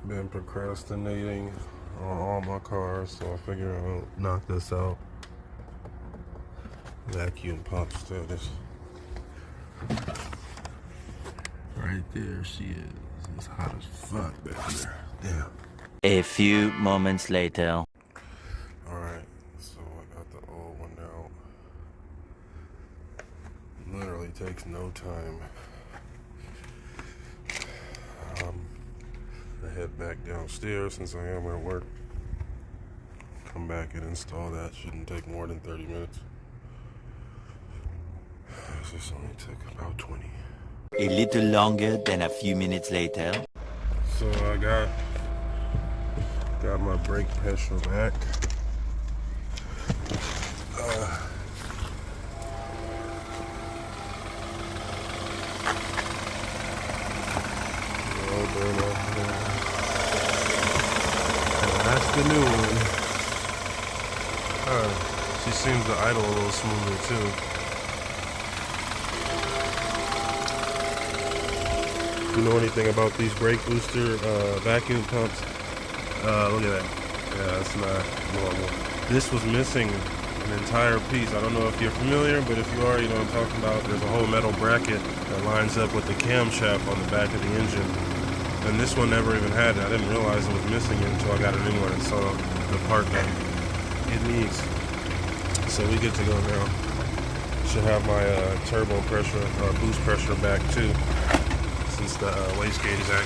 Been procrastinating on all my cars, so I figure I'll knock this out. Vacuum pump status. Right there she is. It's hot as fuck back there. Damn. A few moments later. Alright, so I got the old one out. Literally takes no time. I head back downstairs since I am at work. Come back and install that. Shouldn't take more than 30 minutes. This only took about 20. A little longer than a few minutes later. So I got my brake pressure back. That's the new one. She seems to idle a little smoother too. If you know anything about these brake booster vacuum pumps, look at that. Yeah, that's not normal. This was missing an entire piece. I don't know if you're familiar, but if you are, you know what I'm talking about. There's a whole metal bracket that lines up with the camshaft on the back of the engine. And this one never even had it. I didn't realize it was missing it until I got a new one and saw the part that it needs. So we good to go now. Should have my turbo pressure, boost pressure back too, since the wastegate is active.